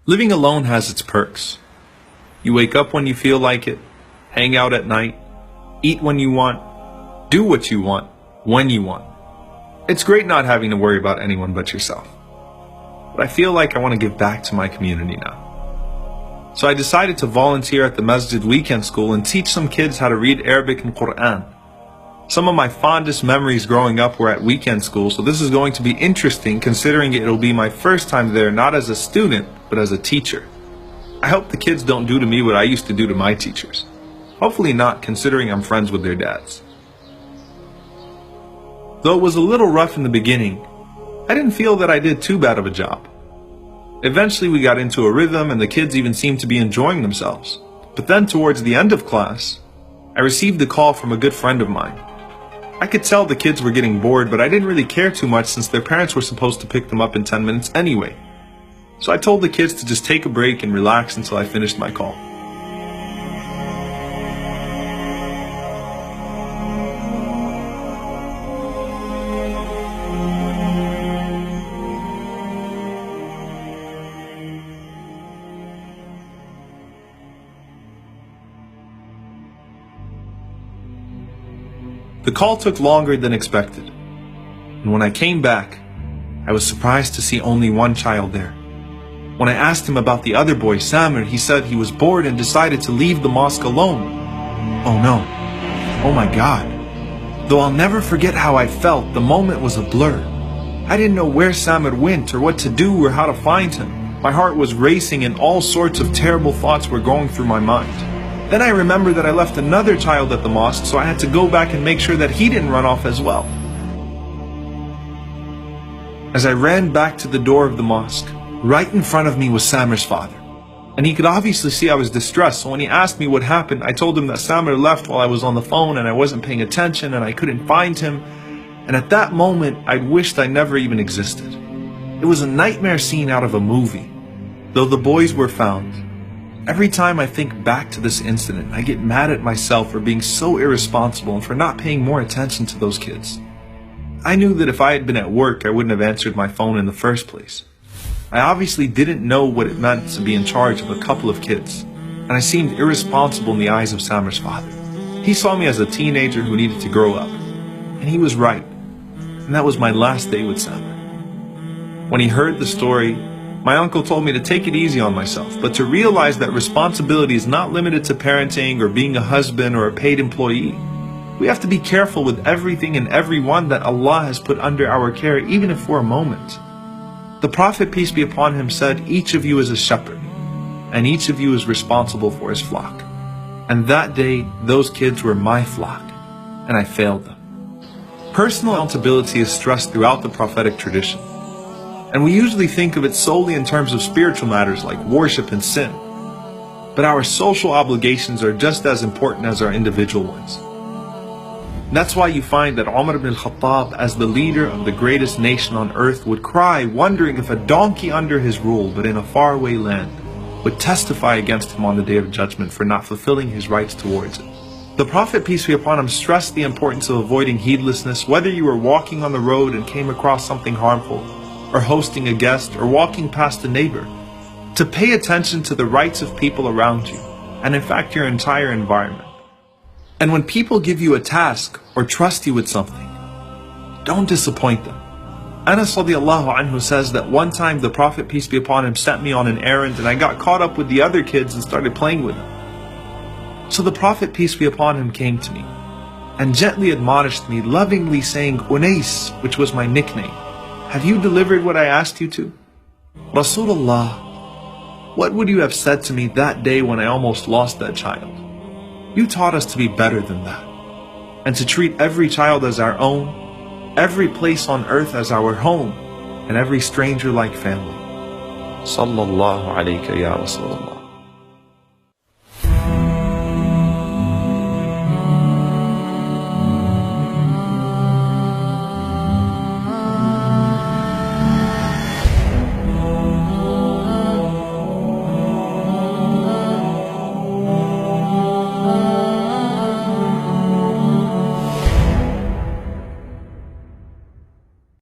Living alone has its perks. You wake up when you feel like it, hang out at night, eat when you want, do what you want, when you want. It's great not having to worry about anyone but yourself. But I feel like I want to give back to my community now. So I decided to volunteer at the Masjid Weekend School and teach some kids how to read Arabic and Quran. Some of my fondest memories growing up were at weekend school, so this is going to be interesting considering it'll be my first time there not as a student, but as a teacher. I hope the kids don't do to me what I used to do to my teachers. Hopefully not, considering I'm friends with their dads. Though it was a little rough in the beginning, I didn't feel that I did too bad of a job. Eventually we got into a rhythm and the kids even seemed to be enjoying themselves. But then towards the end of class, I received a call from a good friend of mine. I could tell the kids were getting bored, but I didn't really care too much since their parents were supposed to pick them up in 10 minutes anyway. So I told the kids to just take a break and relax until I finished my call. The call took longer than expected, and when I came back, I was surprised to see only one child there. When I asked him about the other boy, Samir, he said he was bored and decided to leave the mosque alone. Oh no. Oh my God. Though I'll never forget how I felt, the moment was a blur. I didn't know where Samir went or what to do or how to find him. My heart was racing and all sorts of terrible thoughts were going through my mind. Then I remembered that I left another child at the mosque, so I had to go back and make sure that he didn't run off as well. As I ran back to the door of the mosque, right in front of me was Samir's father. And he could obviously see I was distressed, so when he asked me what happened, I told him that Samir left while I was on the phone and I wasn't paying attention and I couldn't find him. And at that moment, I wished I never even existed. It was a nightmare scene out of a movie. Though the boys were found, every time I think back to this incident, I get mad at myself for being so irresponsible and for not paying more attention to those kids. I knew that if I had been at work, I wouldn't have answered my phone in the first place. I obviously didn't know what it meant to be in charge of a couple of kids, and I seemed irresponsible in the eyes of Samir's father. He saw me as a teenager who needed to grow up, and he was right, and that was my last day with Samir. When he heard the story, my uncle told me to take it easy on myself, but to realize that responsibility is not limited to parenting or being a husband or a paid employee. We have to be careful with everything and everyone that Allah has put under our care, even if for a moment. The Prophet, peace be upon him, said, each of you is a shepherd, and each of you is responsible for his flock. And that day, those kids were my flock, and I failed them. Personal accountability is stressed throughout the prophetic tradition. And we usually think of it solely in terms of spiritual matters like worship and sin. But our social obligations are just as important as our individual ones. And that's why you find that Umar ibn al-Khattab, as the leader of the greatest nation on earth, would cry, wondering if a donkey under his rule, but in a faraway land, would testify against him on the Day of Judgment for not fulfilling his rights towards it. The Prophet, peace be upon him, stressed the importance of avoiding heedlessness, whether you were walking on the road and came across something harmful, or hosting a guest, or walking past a neighbor, to pay attention to the rights of people around you, and in fact your entire environment. And when people give you a task or trust you with something, don't disappoint them. Anas radiallahu anhu says that one time the Prophet, peace be upon him, sent me on an errand and I got caught up with the other kids and started playing with them. So the Prophet, peace be upon him, came to me and gently admonished me, lovingly saying, Unais, which was my nickname, have you delivered what I asked you to? Rasulullah, what would you have said to me that day when I almost lost that child? You taught us to be better than that, and to treat every child as our own, every place on earth as our home, and every stranger like family. Sallallahu alayka ya Rasulullah.